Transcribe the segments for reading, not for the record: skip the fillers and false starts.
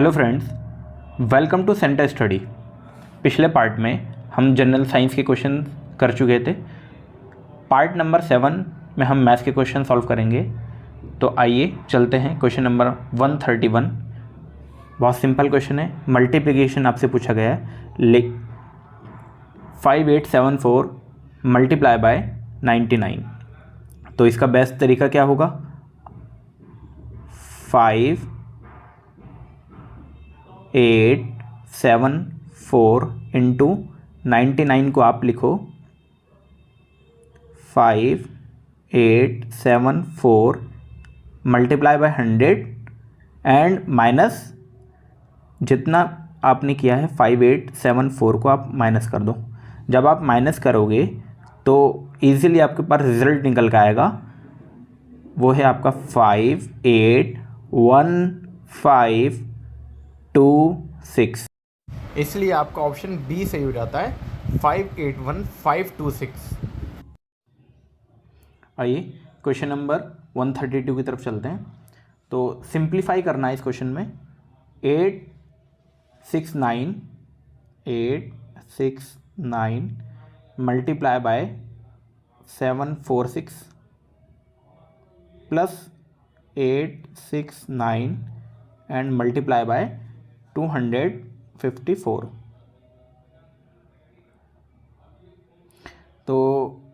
Hello friends, welcome to centre study. पिछले part में हम जनरल साइंस के क्वेश्चन कर चुके थे। पार्ट नंबर 7 में हम मैथ्स के क्वेश्चन सॉल्व करेंगे। तो आइए चलते हैं क्वेश्चन नंबर 131। बहुत सिंपल क्वेश्चन है, मल्टीप्लिकेशन आपसे पूछा गया है। 5874 मल्टीप्लाई बाय 99। तो इसका बेस्ट तरीका क्या होगा? 5874 इंटू 99 को आप लिखो 5874 मल्टीप्लाई बाय 100 एंड माइनस जितना आपने किया है 5874 को आप माइनस कर दो। जब आप माइनस करोगे तो इजीली आपके पास रिजल्ट निकल के आएगा, वो है आपका 5815526। इसलिए आपका ऑप्शन बी सही हो जाता है, 581526। आइए क्वेश्चन नंबर 132 की तरफ चलते हैं। तो सिंप्लीफाई करना है इस क्वेश्चन में। 869 multiply by 746 plus 869 and multiply by 254। तो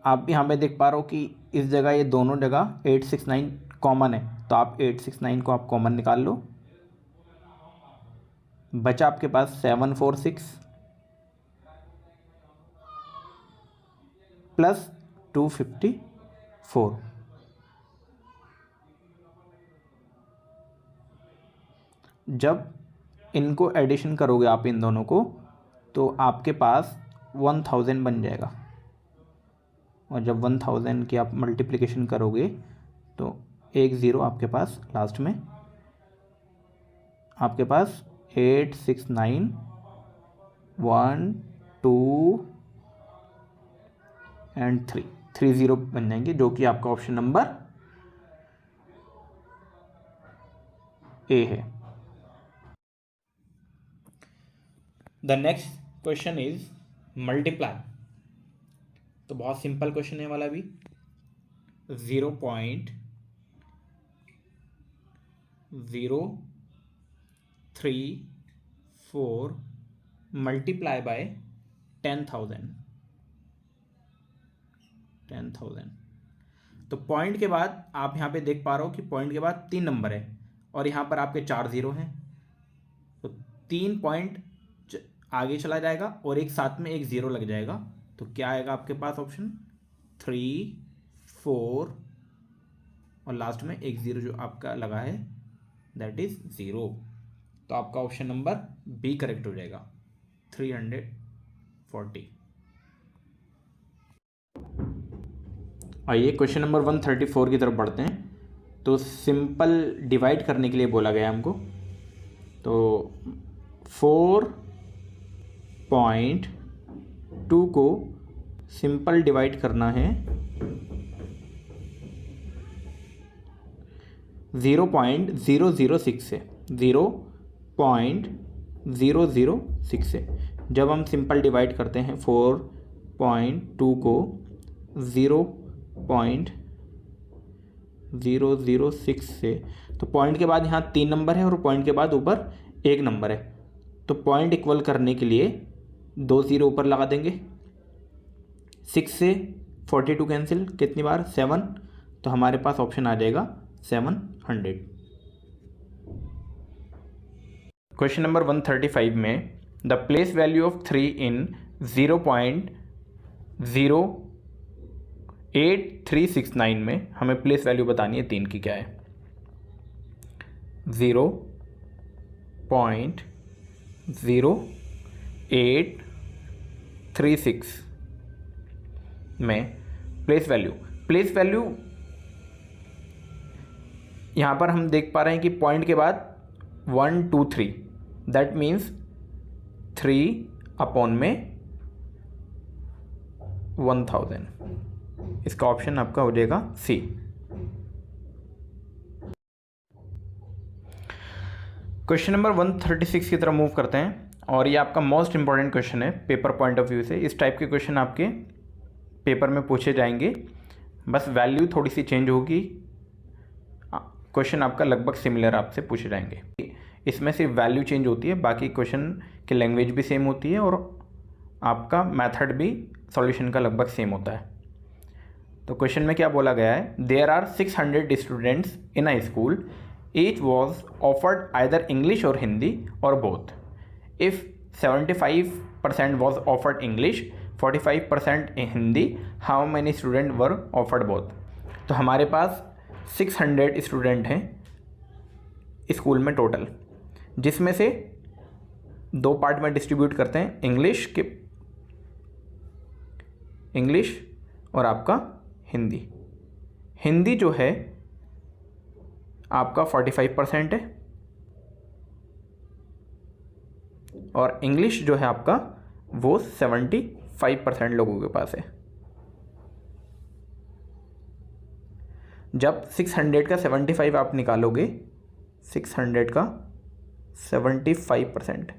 आप यहाँ पे देख पा रहे हो कि इस जगह ये दोनों जगह 869 कॉमन है, तो आप 869 को आप कॉमन निकाल लो। बचा आपके पास 746 प्लस 254। जब इनको एडिशन करोगे आप इन दोनों को, तो आपके पास 1000 बन जाएगा। और जब 1000 की आप मल्टीप्लिकेशन करोगे तो एक ज़ीरो आपके पास लास्ट में, आपके पास 869 1 2 एंड 3 ज़ीरो बन जाएंगे, जो कि आपका ऑप्शन नंबर ए है। The next question is multiply. तो बहुत सिंपल क्वेश्चन है वाला भी। 0.034 मल्टीप्लाई बाय 10,000। तो पॉइंट के बाद आप यहाँ पे देख पा रहे हो कि पॉइंट के बाद 3 नंबर है और यहाँ पर आपके 4 ज़ीरो हैं। तो 3 पॉइंट आगे चला जाएगा और एक साथ में एक ज़ीरो लग जाएगा। तो क्या आएगा आपके पास ऑप्शन? 3 4 और लास्ट में एक ज़ीरो जो आपका लगा है दैट इज़ ज़ीरो। तो आपका ऑप्शन नंबर बी करेक्ट हो जाएगा, 340। आइए क्वेश्चन नंबर 134 की तरफ बढ़ते हैं। तो सिंपल डिवाइड करने के लिए बोला गया हमको। तो 4.2 को सिंपल डिवाइड करना है 0.006 से। 0.006 से जब हम सिंपल डिवाइड करते हैं 4.2 को 0.006 से, तो पॉइंट के बाद यहाँ 3 नंबर है और पॉइंट के बाद ऊपर 1 नंबर है। तो पॉइंट इक्वल करने के लिए 2 ज़ीरो ऊपर लगा देंगे। 6 से 42 कैंसिल, कितनी बार? 7। तो हमारे पास ऑप्शन आ जाएगा 700। क्वेश्चन नंबर 135 में द प्लेस वैल्यू ऑफ 3 इन 0.08369 में हमें प्लेस वैल्यू बतानी है 3 की। क्या है? 0.0836 में प्लेस वैल्यू यहाँ पर हम देख पा रहे हैं कि पॉइंट के बाद 1 2 3, दैट मीन्स 3 अपॉन में 1000। इसका ऑप्शन आपका हो जाएगा सी। क्वेश्चन नंबर 136 की तरफ मूव करते हैं और ये आपका मोस्ट इंपॉर्टेंट क्वेश्चन है पेपर पॉइंट ऑफ व्यू से। इस टाइप के क्वेश्चन आपके पेपर में पूछे जाएंगे, बस वैल्यू थोड़ी सी चेंज होगी, क्वेश्चन आपका लगभग सिमिलर आपसे पूछे जाएंगे। इसमें सिर्फ वैल्यू चेंज होती है, बाकी क्वेश्चन की लैंग्वेज भी सेम होती है और आपका मेथड भी सॉल्यूशन का लगभग सेम होता है। तो क्वेश्चन में क्या बोला गया है, there are 600 students in a school, each was offered either English or Hindi or both. If 75% was offered English, 45% Hindi, how many student were offered both. तो हमारे पास 600 स्टूडेंट हैं स्कूल में टोटल, जिसमें से दो पार्ट में डिस्ट्रीब्यूट करते हैं, इंग्लिश और आपका हिंदी। हिंदी जो है आपका 45% है और इंग्लिश जो है आपका वो 75% लोगों के पास है। जब 600 का 75 आप निकालोगे, 600 का 75%,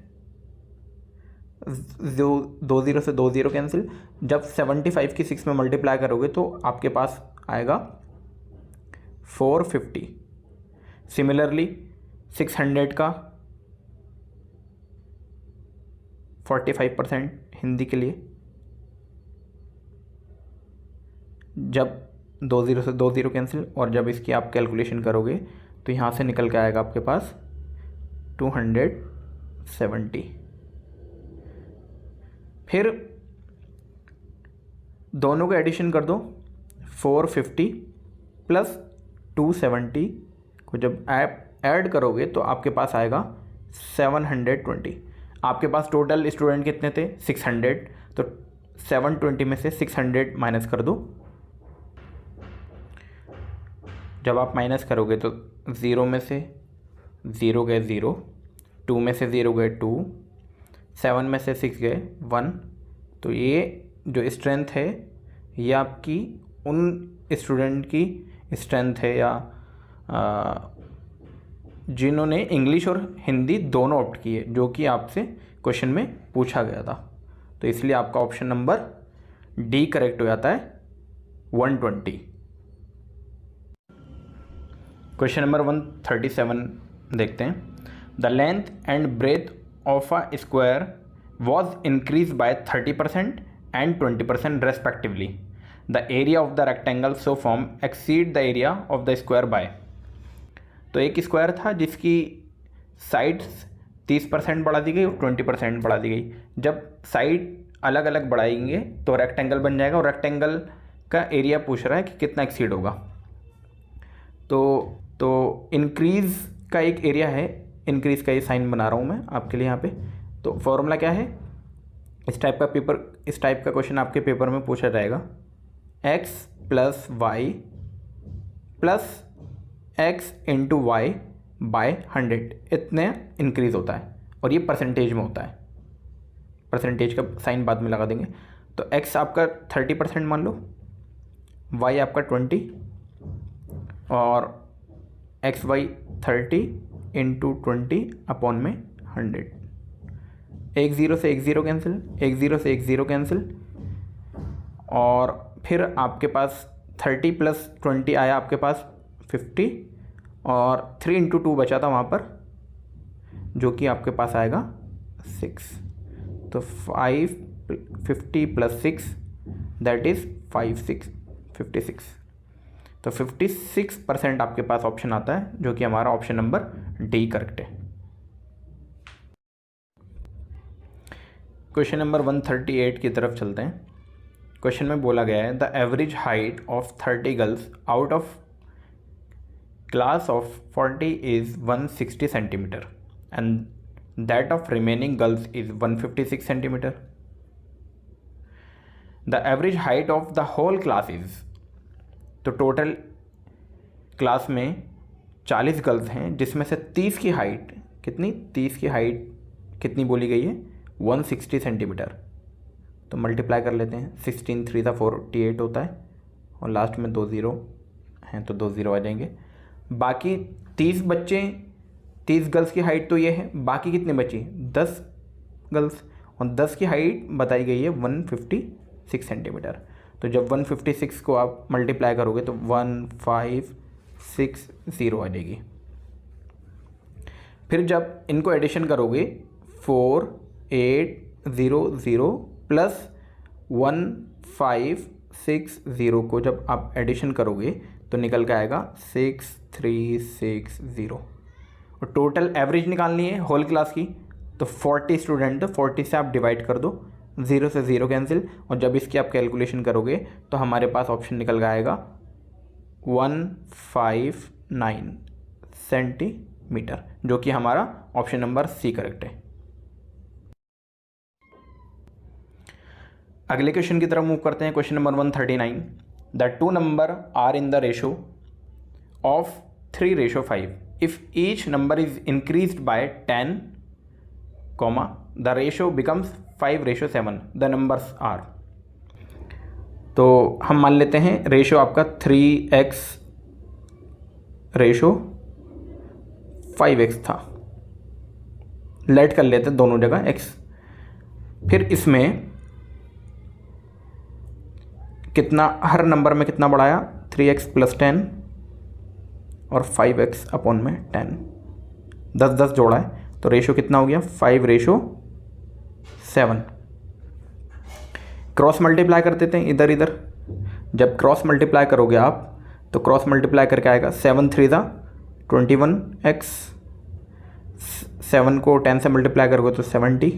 दो ज़ीरो से 2 ज़ीरो कैंसिल, जब 75 की 6 में मल्टीप्लाई करोगे तो आपके पास आएगा 450। सिमिलरली 600 का 45% हिंदी के लिए, जब 2 ज़ीरो से 2 ज़ीरो कैंसिल और जब इसकी आप कैलकुलेशन करोगे तो यहाँ से निकल के आएगा आपके पास 270। फिर दोनों का एडिशन कर दो, 450 प्लस 270 को जब ऐड करोगे तो आपके पास आएगा 720। आपके पास टोटल स्टूडेंट कितने थे, 600, तो 720 में से 600 माइनस कर दो। जब आप माइनस करोगे तो 0 में से 0 गए 0, 2 में से 0 गए 2, 7 में से 6 गए 1। तो ये जो स्ट्रेंथ है ये आपकी उन स्टूडेंट की स्ट्रेंथ है या जिन्होंने इंग्लिश और हिंदी दोनों ऑप्ट किए, जो कि आपसे क्वेश्चन में पूछा गया था। तो इसलिए आपका ऑप्शन नंबर डी करेक्ट हो जाता है, 120। क्वेश्चन नंबर 137 देखते हैं। The length and breath of a square was increase by 30% and 20% respectively. The area of the rectangle so form exceed the area of the square by. तो एक square था जिसकी sides 30% बढ़ा दी गई और 20% बढ़ा दी गई। जब साइड अलग अलग बढ़ाएंगे तो रेक्टेंगल बन जाएगा और रेक्टेंगल का एरिया पूछ रहा है कि कितना एक्सीड होगा। तो इंक्रीज़ का एक एरिया है, इंक्रीज़ का ये साइन बना रहा हूँ मैं आपके लिए यहाँ पे। तो फॉर्मूला क्या है, इस टाइप का क्वेश्चन आपके पेपर में पूछा जाएगा, x plus y plus x into y by 100 इतने इंक्रीज़ होता है और ये परसेंटेज में होता है। परसेंटेज का साइन बाद में लगा देंगे। तो x आपका 30% मान लो, y आपका 20 और एक्स वाई 30 इंटू 20 अपॉन में 100। एक ज़ीरो से एक ज़ीरो कैंसिल, एक ज़ीरो से एक ज़ीरो कैंसिल, और फिर आपके पास 30 प्लस 20 आया आपके पास 50 और 3 इंटू 2 बचा था वहाँ पर, जो कि आपके पास आएगा 6। तो 50 प्लस 6 दैट इज़ 56। तो 56% आपके पास ऑप्शन आता है, जो कि हमारा ऑप्शन नंबर डी करेक्ट है। क्वेश्चन नंबर 138 की तरफ चलते हैं। क्वेश्चन में बोला गया है, the average height of 30 girls out of class of 40 is 160 centimetre and that of remaining girls is 156 centimetre. The average height of the whole class is, तो टोटल क्लास में 40 गर्ल्स हैं, जिसमें से 30 की हाइट कितनी, 30 की हाइट कितनी बोली गई है, 160 सेंटीमीटर। तो मल्टीप्लाई कर लेते हैं, 16 3 था 48 होता है और लास्ट में 2 ज़ीरो हैं तो 2 ज़ीरो आ जाएंगे। बाकी 30 बच्चे 30 गर्ल्स की हाइट तो ये है, बाकी कितने बची 10 गर्ल्स, और 10 की हाइट बताई गई है 156 सेंटीमीटर। तो जब 156 को आप मल्टीप्लाई करोगे तो 1560 आ जाएगी। फिर जब इनको एडिशन करोगे 4800 प्लस 1560 को जब आप एडिशन करोगे तो निकल के आएगा 6360। और टोटल एवरेज निकालनी है होल क्लास की, तो 40 स्टूडेंट, तो 40 से आप डिवाइड कर दो, 0 से 0 कैंसिल, और जब इसकी आप कैलकुलेशन करोगे तो हमारे पास ऑप्शन निकल के आएगा 159 सेंटीमीटर, जो कि हमारा ऑप्शन नंबर सी करेक्ट है। अगले क्वेश्चन की तरफ मूव करते हैं। Question number 139, the two number are in the ratio of 3:5 if each number is increased by 10, the ratio becomes 5:7, the numbers are. तो हम मान लेते हैं रेशो आपका 3x रेशो 5x था, लेट कर लेते हैं दोनों जगह x। फिर इसमें कितना, हर नंबर में कितना बढ़ाया, 3x + 10 और 5x अपॉन में 10, 10 जोड़ा है, तो रेशो कितना हो गया 5:7। क्रॉस मल्टीप्लाई कर देते हैं इधर इधर। जब क्रॉस मल्टीप्लाई करोगे आप तो क्रॉस मल्टीप्लाई करके आएगा 7 3 21x, 7 को 10 से मल्टीप्लाई करोगे तो 70,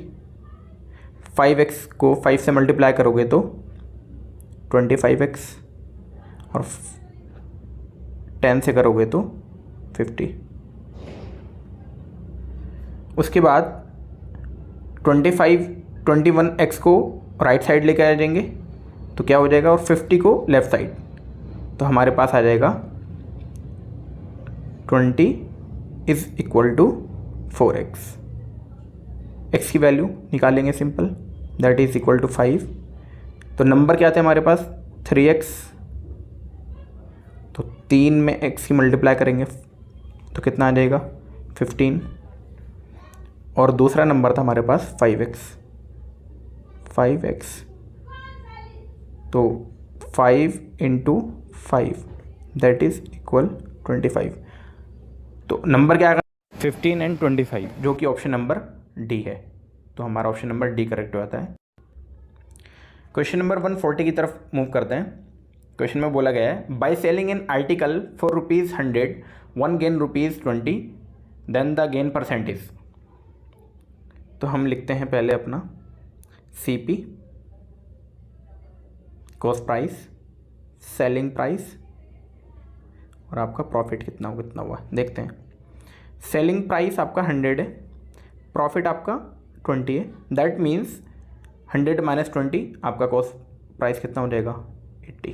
5x को 5 से मल्टीप्लाई करोगे तो 25x, और 10 से करोगे तो 50। उसके बाद 21x को राइट साइड लेके आ जाएंगे तो क्या हो जाएगा, और 50 को लेफ्ट साइड, तो हमारे पास आ जाएगा 20 is equal to 4x। x की वैल्यू निकालेंगे simple, that is equal to 5। तो नंबर क्या थे हमारे पास 3x, तो 3 में x की मल्टीप्लाई करेंगे तो कितना आ जाएगा 15, और दूसरा नंबर था हमारे पास 5x, तो 5 × 5 दैट इज इक्वल 25। तो नंबर क्या आएगा 15 और 25, जो कि ऑप्शन नंबर डी है। तो हमारा ऑप्शन नंबर डी करेक्ट हो जाता है। क्वेश्चन नंबर 140 की तरफ मूव करते हैं। क्वेश्चन में बोला गया है, by selling an article for ₹100 one gain ₹20, then the gain percentage. तो हम लिखते हैं पहले अपना CP, cost price, selling price, और आपका प्रॉफिट कितना हुआ देखते हैं। सेलिंग प्राइस आपका 100 है, प्रॉफिट आपका 20 है, दैट मीन्स 100 - 20 आपका कॉस्ट प्राइस कितना हो जाएगा 80।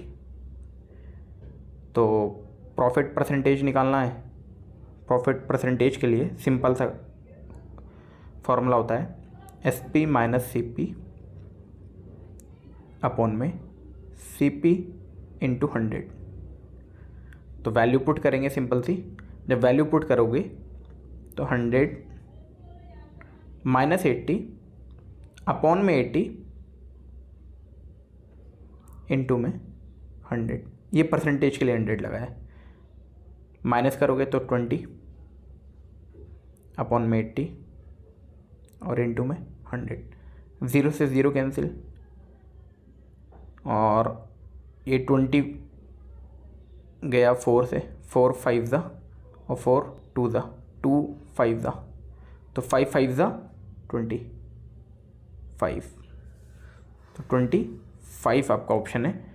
तो प्रॉफिट परसेंटेज निकालना है। प्रॉफिट परसेंटेज के लिए सिंपल सा फॉर्मूला होता है SP - CP अपॉन में CP × 100। तो वैल्यू पुट करेंगे सिंपल सी। जब वैल्यू पुट करोगे तो 100 - 80 अपॉन में 80 इंटू में 100, ये परसेंटेज के लिए 100 लगा है। माइनस करोगे तो 20 अपॉन में 80 और इंटू में 100, 0 से 0 कैंसिल, और ये 20 गया 4 से, 4 5 और 4 2 2 5 तो 5 5 25, तो 25 आपका ऑप्शन है,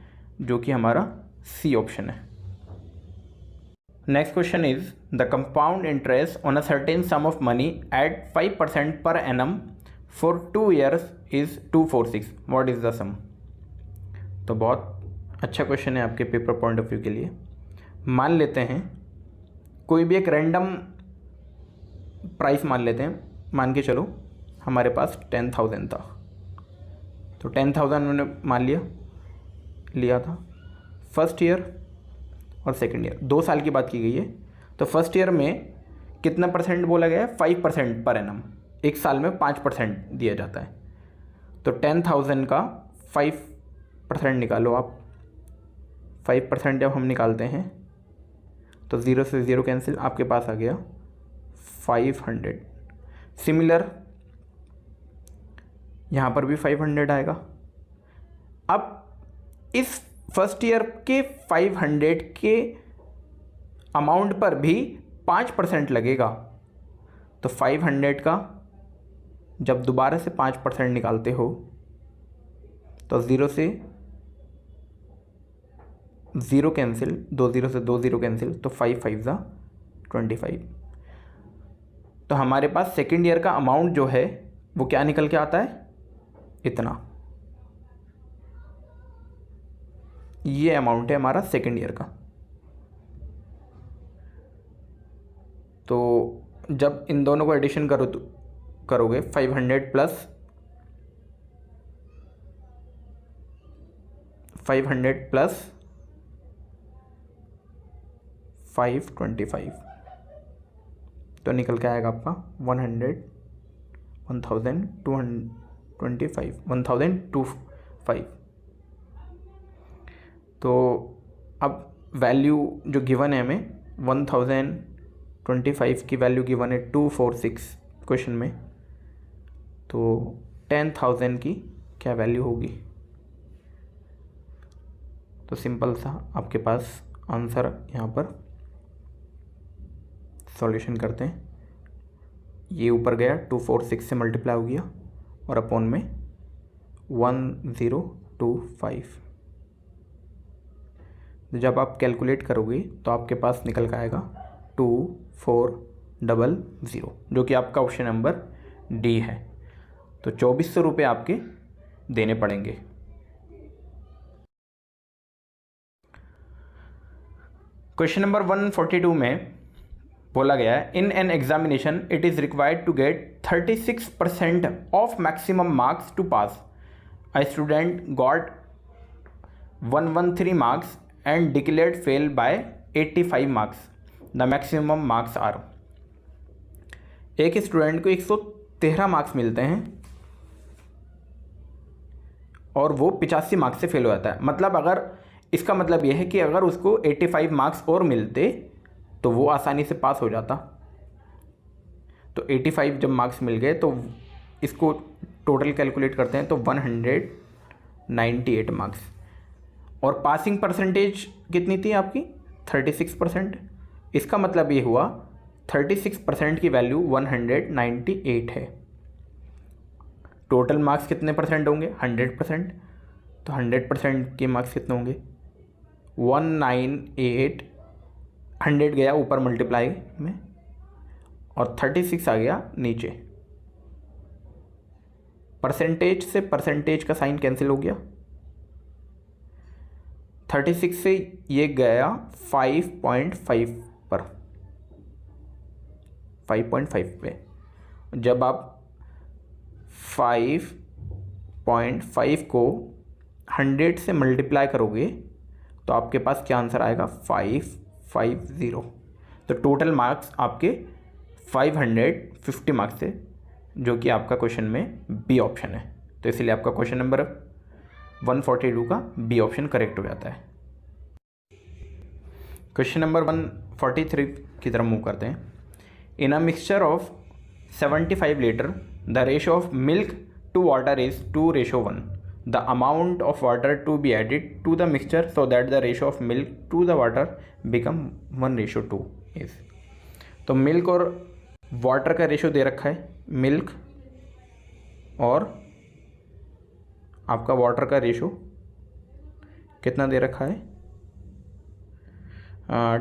जो कि हमारा सी ऑप्शन है। Next question is the compound interest on a certain sum of money at 5% per annum for 2 years is 246, what is the sum. तो बहुत अच्छा क्वेश्चन है आपके पेपर पॉइंट ऑफ व्यू के लिए। मान लेते हैं कोई भी एक रैंडम प्राइस मान लेते हैं, मान के चलो हमारे पास 10,000 था, तो 10,000 मैंने मान लिया था फर्स्ट ईयर और सेकंड ईयर, 2 साल की बात की गई है। तो फर्स्ट ईयर में कितना परसेंट बोला गया है? 5% पर एनम, एक साल में 5% दिया जाता है। तो 10,000 का 5% निकालो आप। 5% जब हम निकालते हैं तो 0 से 0 कैंसिल, आपके पास आ गया 500। सिमिलर यहाँ पर भी 500 आएगा। अब इस फर्स्ट ईयर के 500 के अमाउंट पर भी 5% लगेगा। तो 500 का जब दोबारा से 5% निकालते हो तो 0 से 0 कैंसिल, 2 0 से 2 0 कैंसिल, तो 5 5 ज़ा 25। तो हमारे पास सेकेंड ईयर का अमाउंट जो है वो क्या निकल के आता है? इतना। ये अमाउंट है हमारा सेकेंड ईयर का। तो जब इन दोनों को एडिशन करो तो करोगे 500 प्लस 525 तो निकल के आएगा आपका 1025। तो अब वैल्यू जो गिवन है हमें 1025 की वैल्यू गिवन है 246 क्वेश्चन में, तो 10,000 की क्या वैल्यू होगी? तो सिंपल सा आपके पास आंसर यहाँ पर सॉल्यूशन करते हैं। ये ऊपर गया 246 से मल्टीप्लाई हो गया और अपॉन में 1025। जब आप कैलकुलेट करोगे तो आपके पास निकल कर आएगा 2400, जो कि आपका ऑप्शन नंबर डी है। तो 2400 रुपये आपके देने पड़ेंगे। क्वेश्चन नंबर 142 में बोला गया है, in an examination it is required to get 36% of maximum marks to pass. A student got 113 marks and declared fail by 85 marks. The maximum marks are. एक स्टूडेंट को 113 मार्क्स मिलते हैं और वो 85 मार्क्स से फेल हो जाता है। मतलब अगर इसका मतलब ये है कि अगर उसको 85 मार्क्स और मिलते तो वो आसानी से पास हो जाता। तो 85 जब मार्क्स मिल गए तो इसको टोटल कैलकुलेट करते हैं तो 198 मार्क्स। और पासिंग परसेंटेज कितनी थी आपकी? 36%। इसका मतलब ये हुआ 36% की वैल्यू 198 है। टोटल मार्क्स कितने परसेंट होंगे? 100%। तो 100% के मार्क्स कितने होंगे? 198, 100 गया ऊपर मल्टीप्लाई में और 36 आ गया नीचे। परसेंटेज से परसेंटेज का साइन कैंसिल हो गया। 36 से ये गया 5.5 पर, 5.5 पे। जब आप 5.5 को 100 से मल्टीप्लाई करोगे तो आपके पास क्या आंसर आएगा? 550। तो टोटल मार्क्स आपके 550 मार्क्स थे, जो कि आपका क्वेश्चन में बी ऑप्शन है। तो इसलिए आपका क्वेश्चन नंबर 142 का बी ऑप्शन करेक्ट हो जाता है। क्वेश्चन नंबर 143 की तरफ मूव करते हैं। In a mixture of 75 litre the ratio of milk to water is 2:1। The amount of water to be added to the mixture so that the ratio of milk to the water become 1:2 is. तो milk और water का ratio दे रखा है, milk और आपका water का ratio कितना दे रखा है?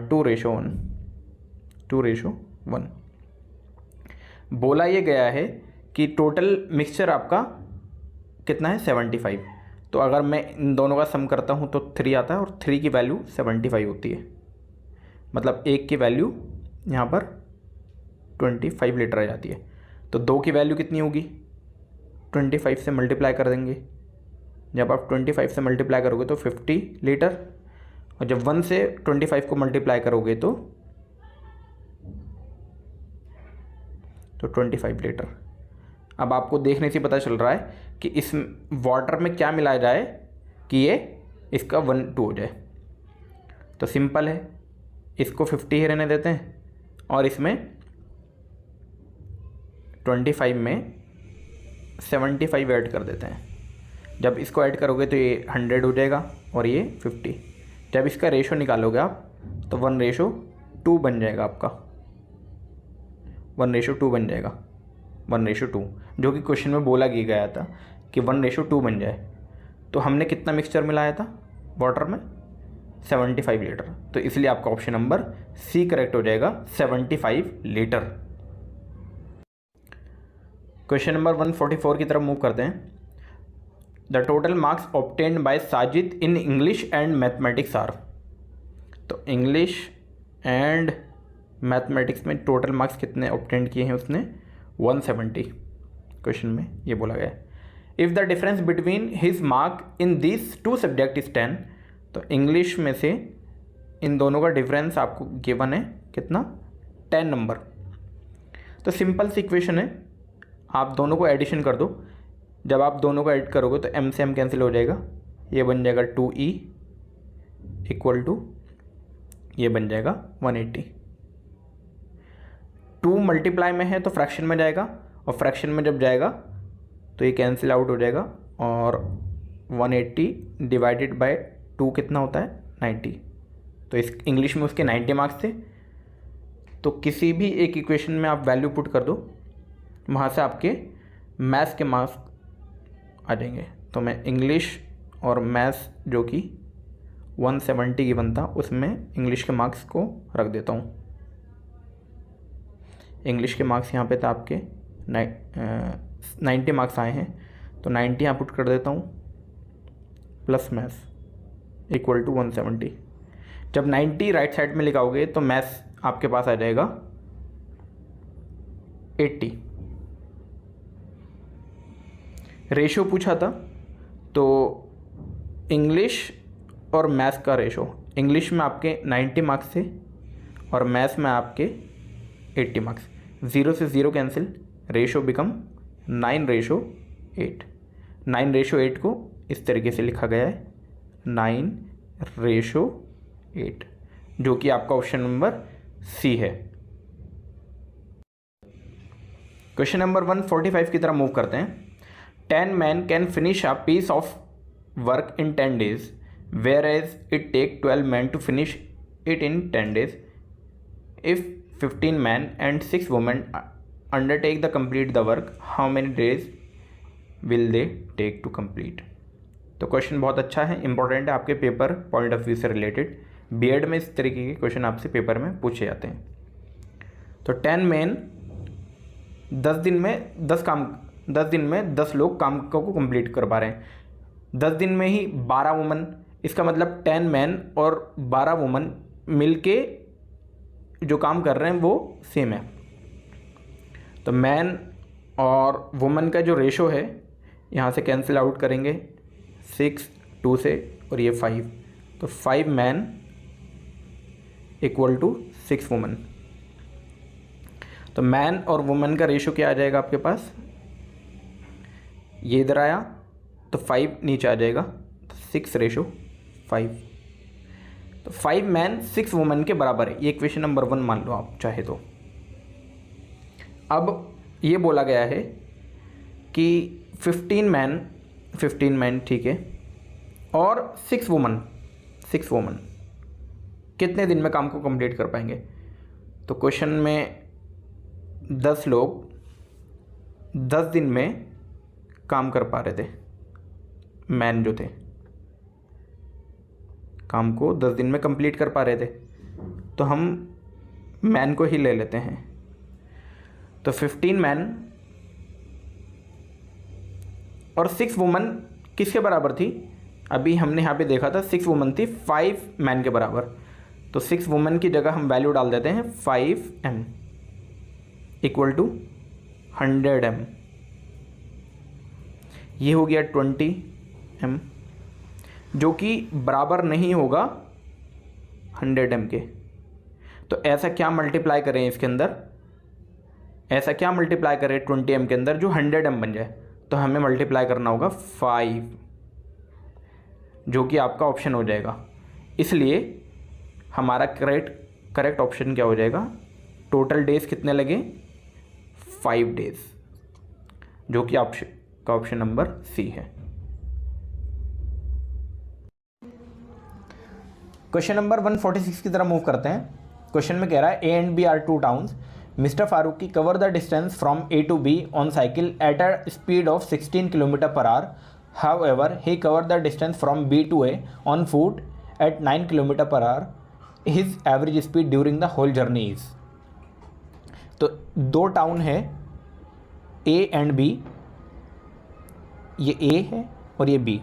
2:1। बोला ये गया है कि टोटल मिक्सचर आपका कितना है? 75। तो अगर मैं इन दोनों का सम करता हूँ तो 3 आता है और 3 की वैल्यू 75 होती है। मतलब एक की वैल्यू यहाँ पर 25 लीटर आ जाती है। तो 2 की वैल्यू कितनी होगी? 25 से मल्टीप्लाई कर देंगे। जब आप 25 से मल्टीप्लाई करोगे तो 50 लीटर, और जब 1 से 25 को मल्टीप्लाई करोगे तो तो 25 लीटर। अब आपको देखने से पता चल रहा है कि इस वाटर में क्या मिलाया जाए कि ये इसका 1-2 हो जाए। तो सिंपल है, इसको 50 ही रहने देते हैं और इसमें 25 में 75 ऐड कर देते हैं। जब इसको ऐड करोगे तो ये 100 हो जाएगा और ये 50। जब इसका रेशो निकालोगे आप तो 1:2 बन जाएगा आपका, 1:2 बन जाएगा, 1:2, जो कि क्वेश्चन में बोला गया था कि 1:2 बन जाए। तो हमने कितना मिक्सचर मिलाया था वाटर में? 75 लीटर। तो इसलिए आपका ऑप्शन नंबर सी करेक्ट हो जाएगा, 75 लीटर। क्वेश्चन नंबर 144 की तरफ मूव करते हैं। The total marks obtained by Sajid in English and mathematics are. तो इंग्लिश एंड मैथमेटिक्स में टोटल मार्क्स कितने ऑब्टेंड किए हैं उसने? 170। क्वेश्चन में ये बोला गया है। If the difference between his mark in this 2 subject is 10। तो इंग्लिश में से इन दोनों का डिफरेंस आपको गिवन है कितना? 10 नंबर। तो सिंपल सी इक्वेशन है, आप दोनों को एडिशन कर दो। जब आप दोनों को ऐड करोगे तो m से m कैंसिल हो जाएगा, ये बन जाएगा 2e इक्वल टू ये बन जाएगा 180। 2 मल्टीप्लाई में है तो फ्रैक्शन में जाएगा और फ्रैक्शन में जब जाएगा तो ये कैंसिल आउट हो जाएगा और 180 डिवाइडेड बाय 2 कितना होता है? 90। तो इस इंग्लिश में उसके 90 मार्क्स थे। तो किसी भी एक इक्वेशन में आप वैल्यू पुट कर दो, वहाँ से आपके मैथ्स के मार्क्स आ जाएंगे। तो मैं इंग्लिश और मैथ्स जो कि 170 गिवन था उसमें इंग्लिश के मार्क्स को रख देता हूँ। इंग्लिश के मार्क्स यहाँ पे था आपके 90 मार्क्स आए हैं, तो 90 यहाँ पुट कर देता हूँ प्लस मैथ्स इक्वल टू 170। जब 90 राइट साइड में लिखाओगे तो मैथ्स आपके पास आ जाएगा 80। रेशो पूछा था तो इंग्लिश और मैथ्स का रेशो, इंग्लिश में आपके 90 मार्क्स थे और मैथ्स में आपके 80 मार्क्स। 0 से 0 कैंसिल, रेशो बिकम 9:8। 9:8 को इस तरीके से लिखा गया है 9:8, जो कि आपका ऑप्शन नंबर सी है। क्वेश्चन नंबर 145 की तरफ मूव करते हैं। 10 men can finish a piece of work in 10 days, whereas it take 12 men to finish it in 10 days. If 15 men and 6 women undertake the complete the work, how many days will they take to complete? तो question बहुत अच्छा है, important है, आपके paper point of view से related. BEd में इस तरीके के क्वेश्चन आपसे पेपर में पूछे जाते हैं। तो 10 men 10 दिन में 10 लोग काम को कंप्लीट कर पा रहे हैं। 10 दिन में ही 12 वुमन, इसका मतलब 10 मैन और 12 वुमन मिलके जो काम कर रहे हैं वो सेम है। तो मैन और वुमन का जो रेशो है यहाँ से कैंसिल आउट करेंगे 6 2 से और ये 5, तो 5 मैन इक्वल टू 6 वुमन। तो मैन और वुमन का रेशो क्या आ जाएगा आपके पास? ये इधर आया तो 5 नीचे आ जाएगा, तो 6:5। तो 5 मैन 6 वुमन के बराबर है। ये क्वेश्चन नंबर 1 मान लो आप चाहे तो। अब ये बोला गया है कि 15 मैन ठीक है और 6 वुमन कितने दिन में काम को कंप्लीट कर पाएंगे? तो क्वेश्चन में 10 लोग 10 दिन में काम कर पा रहे थे, मैन जो थे काम को 10 दिन में कंप्लीट कर पा रहे थे, तो हम मैन को ही ले लेते हैं। तो 15 मैन और 6 वुमन किसके बराबर थी? अभी हमने यहाँ पे देखा था 6 वुमन थी 5 मैन के बराबर। तो 6 वुमन की जगह हम वैल्यू डाल देते हैं 5m इक्वल टू 100m। ये हो गया 20m, जो कि बराबर नहीं होगा 100m के। तो ऐसा क्या मल्टीप्लाई करें इसके अंदर? ऐसा क्या मल्टीप्लाई करें 20m के अंदर जो 100m बन जाए, तो हमें मल्टीप्लाई करना होगा 5, जो कि आपका ऑप्शन हो जाएगा। इसलिए हमारा करेक्ट ऑप्शन क्या हो जाएगा, टोटल डेज कितने लगे 5 डेज, जो कि ऑप्शन नंबर सी है। क्वेश्चन नंबर 146 की तरफ मूव करते हैं। क्वेश्चन में कह रहा है A and B are two towns, mister Farooqui cover the distance from A to B on cycle at a speed of 16 kilometre per hour, however he cover the distance from B to A on foot at 9 kilometre per hour, his average speed during the whole journey is. तो दो town है A and B, ये ए है और ये B.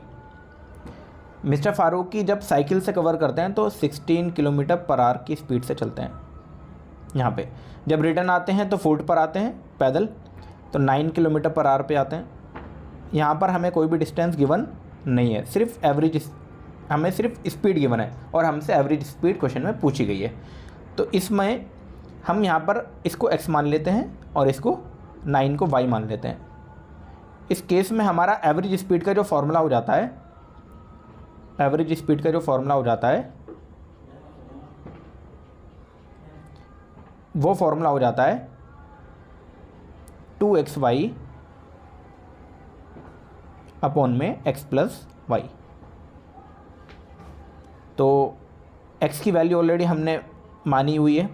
Mister Farooqui जब cycle से cover करते हैं तो 16 किलोमीटर पर आवर की स्पीड से चलते हैं यहाँ पे। जब रिटर्न आते हैं तो फुट पर आते हैं पैदल, तो 9 किलोमीटर पर आवर पे आते हैं। यहाँ पर हमें कोई भी डिस्टेंस गिवन नहीं है, सिर्फ एवरेज, हमें सिर्फ स्पीड गिवन है और हमसे एवरेज स्पीड क्वेश्चन में पूछी गई है। तो इसमें हम यहाँ पर इसको x मान लेते हैं और इसको 9 को y मान लेते हैं। इस केस में हमारा एवरेज स्पीड का जो फॉर्मूला हो जाता है, वो फॉर्मूला हो जाता है 2xy अपॉन में x प्लस वाई। तो x की वैल्यू ऑलरेडी हमने मानी हुई है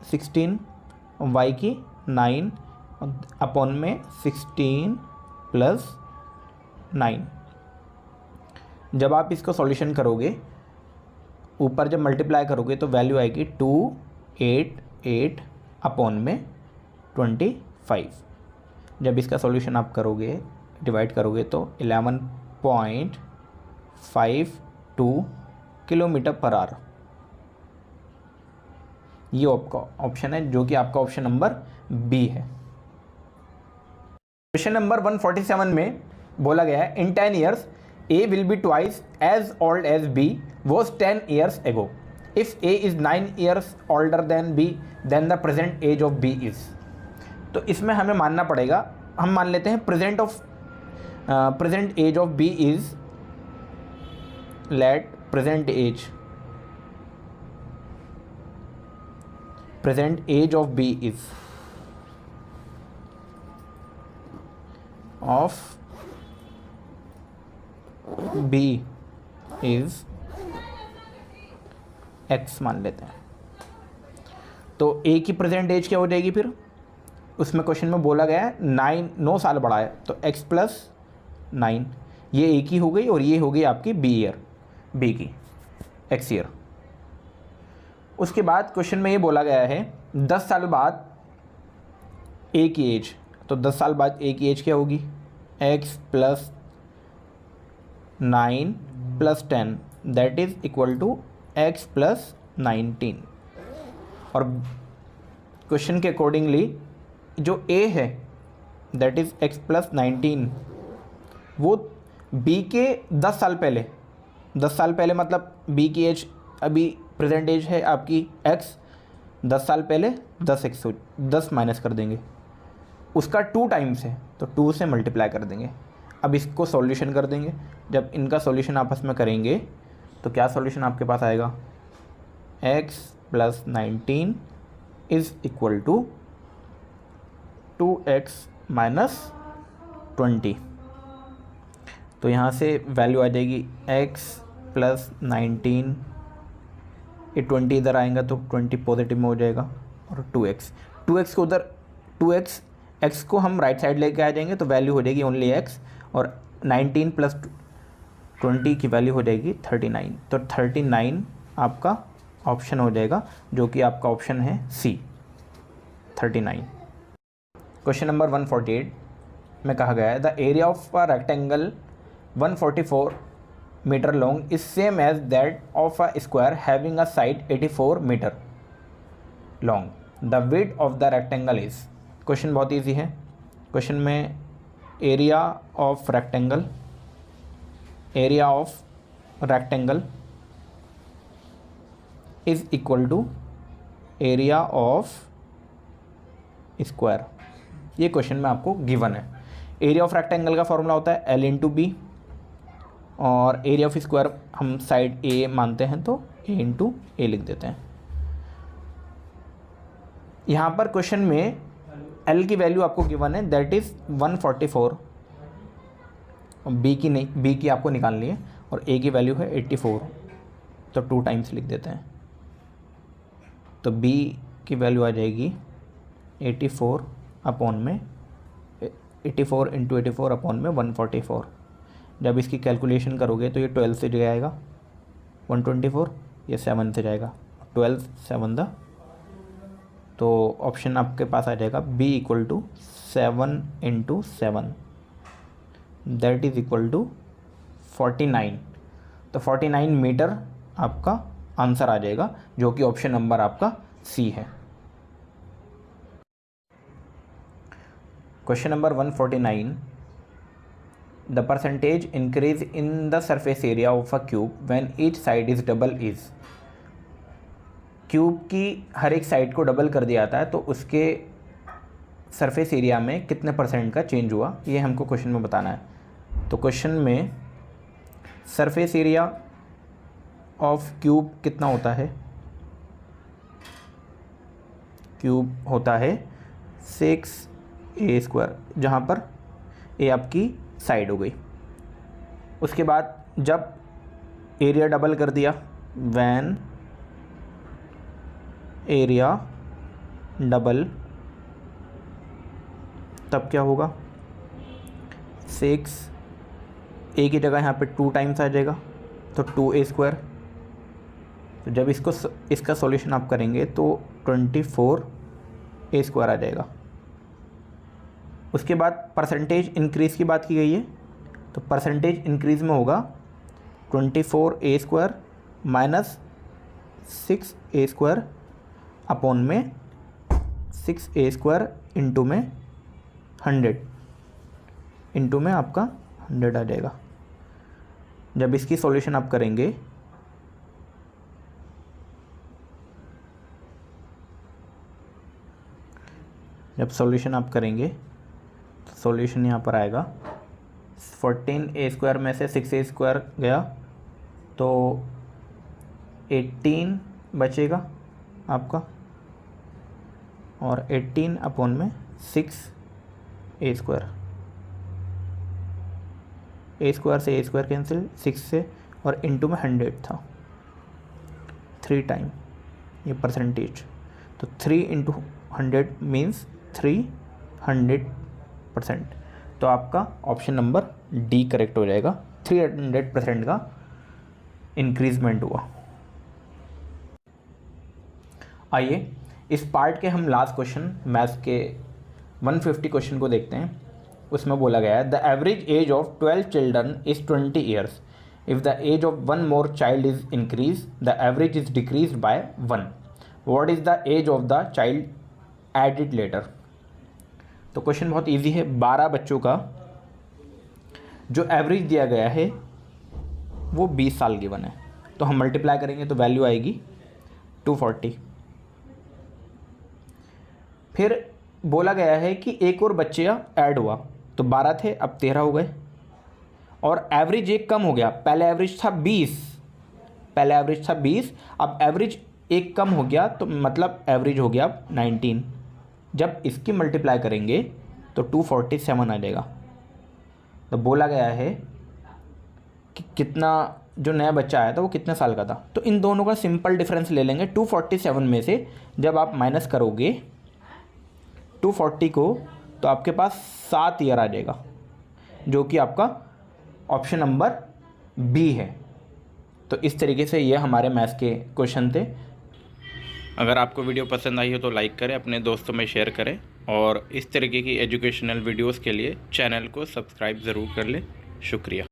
16, y की 9 अपॉन में 16 प्लस 9। जब आप इसको सॉल्यूशन करोगे, ऊपर जब मल्टीप्लाई करोगे तो वैल्यू आएगी 288 अपॉन में 25। जब इसका सॉल्यूशन आप करोगे, डिवाइड करोगे तो 11.52 किलोमीटर पर आवर, ये आपका ऑप्शन है, जो कि आपका ऑप्शन नंबर बी है। क्वेश्चन नंबर 147 में बोला गया है इन 10 years A will be twice as old as B was 10 years ago. If A is 9 years older than B, then the present age of B is. तो इसमें हमें मानना पड़ेगा, हम मान लेते हैं present age of B is, let present age of B is of B is x मान लेते हैं। तो A की प्रेजेंट एज क्या हो जाएगी फिर, उसमें क्वेश्चन में बोला गया है 9 साल बड़ा है, तो x प्लस 9, ये A की हो गई और ये हो गई आपकी B की x ईयर। उसके बाद क्वेश्चन में ये बोला गया है 10 साल बाद A की एज, तो 10 साल बाद A की एज क्या होगी, x plus 9 plus 10 that is equal to x plus 19। और क्वेश्चन के अकॉर्डिंगली जो A है दैट इज x प्लस 19, वो B के 10 साल पहले मतलब B की एज अभी प्रेजेंट एज है आपकी x, 10 साल पहले 10 माइनस कर देंगे, उसका 2 टाइम्स है तो 2 से मल्टीप्लाई कर देंगे। अब इसको सॉल्यूशन कर देंगे, जब इनका सॉल्यूशन आपस में करेंगे तो क्या सॉल्यूशन आपके पास आएगा, x plus 19 is equal to 2x minus 20। तो यहाँ से वैल्यू आ जाएगी x प्लस 19, ये 20 इधर आएगा तो 20 पॉजिटिव में हो जाएगा, और 2x को उधर 2x को हम राइट साइड लेके आ जाएंगे तो वैल्यू हो जाएगी ओनली x, और 19 प्लस 20 की वैल्यू हो जाएगी 39। तो 39 आपका ऑप्शन हो जाएगा, जो कि आपका ऑप्शन है सी 39। क्वेश्चन नंबर 148 में कहा गया है the area of a rectangle 144 metre long is same as that of a square having a side 84 metre long, the width of the rectangle is. Question बहुत ईजी है। क्वेश्चन में area of rectangle is equal to area of square. ये question में आपको given है। Area of rectangle का formula होता है L इंटू बी, और एरिया ऑफ स्क्वायर हम साइड ए मानते हैं तो A इंटू ए लिख देते हैं। यहाँ पर क्वेश्चन में L की वैल्यू आपको गिवन है, दैट इज़ 144, बी की आपको निकालनी है, और ए की वैल्यू है 84, तो 2 टाइम्स लिख देते हैं। तो बी की वैल्यू आ जाएगी 84 अपॉन में 84 इंटू 84 अपॉन में 144। जब इसकी कैलकुलेशन करोगे तो ये 12 से जाएगा 124, ये 7 से जाएगा 12 7 द, तो ऑप्शन आपके पास आ जाएगा B equal to 7 into 7, that is equal to 49। तो 49 मीटर आपका आंसर आ जाएगा, जो कि ऑप्शन नंबर आपका सी है। Question number 149, the percentage increase in the surface area of a cube when each side is double is. Cube की हर एक side को डबल कर दिया जाता है तो उसके सरफेस एरिया में कितने परसेंट का चेंज हुआ, ये हमको क्वेश्चन में बताना है। तो क्वेश्चन में सरफेस एरिया ऑफ क्यूब कितना होता है, क्यूब होता है 6a², जहाँ पर ए आपकी साइड हो गई। उसके बाद जब एरिया डबल कर दिया, व्हेन एरिया डबल, तब क्या होगा, 6 ए की जगह यहाँ पे 2 टाइम्स आ जाएगा, तो 2a²। तो जब इसका सॉल्यूशन आप करेंगे तो 24a² आ जाएगा। उसके बाद परसेंटेज इंक्रीज़ की बात की गई है, तो परसेंटेज इंक्रीज़ में होगा 24a² माइनस 6a² अपॉन में 6a² इंटू में 100, इंटू में आपका 100 आ जाएगा। जब इसकी सॉल्यूशन आप करेंगे तो सॉल्यूशन यहाँ पर आएगा 14a² में से 6a² गया तो 18 बचेगा आपका, और 18 अपॉन में 6a², a² से a² कैंसिल, 6 से, और इंटू में 100 था, 3 टाइम ये परसेंटेज, तो 3 इंटू 100 मीन्स 300%। तो आपका ऑप्शन नंबर डी करेक्ट हो जाएगा, 300% का इंक्रीजमेंट हुआ। आइए इस पार्ट के हम लास्ट क्वेश्चन मैथ्स के 150 क्वेश्चन को देखते हैं। उसमें बोला गया है the average age of 12 children is 20 years. If the age of 1 more child is increase the average is decrease by 1। What is the age of the child added later. तो question बहुत easy है। 12 बच्चों का जो average दिया गया है वो 20 साल गिवन है, तो हम मल्टीप्लाई करेंगे तो वैल्यू आएगी 240। फिर बोला गया है कि एक और बच्चा ऐड हुआ, तो 12 थे अब 13 हो गए, और एवरेज एक कम हो गया। पहले एवरेज था 20, अब एवरेज एक कम हो गया, तो मतलब एवरेज हो गया अब 19। जब इसकी मल्टीप्लाई करेंगे तो 247 आ जाएगा। तो बोला गया है कि कितना जो नया बच्चा आया था वो कितने साल का था, तो इन दोनों का सिंपल डिफरेंस ले लेंगे। 247 में से जब आप माइनस करोगे 240 को, तो आपके पास 7 ईयर आ जाएगा, जो कि आपका ऑप्शन नंबर बी है। तो इस तरीके से ये हमारे मैथ्स के क्वेश्चन थे। अगर आपको वीडियो पसंद आई हो तो लाइक करें, अपने दोस्तों में शेयर करें, और इस तरीके की एजुकेशनल वीडियोस के लिए चैनल को सब्सक्राइब ज़रूर कर लें। शुक्रिया।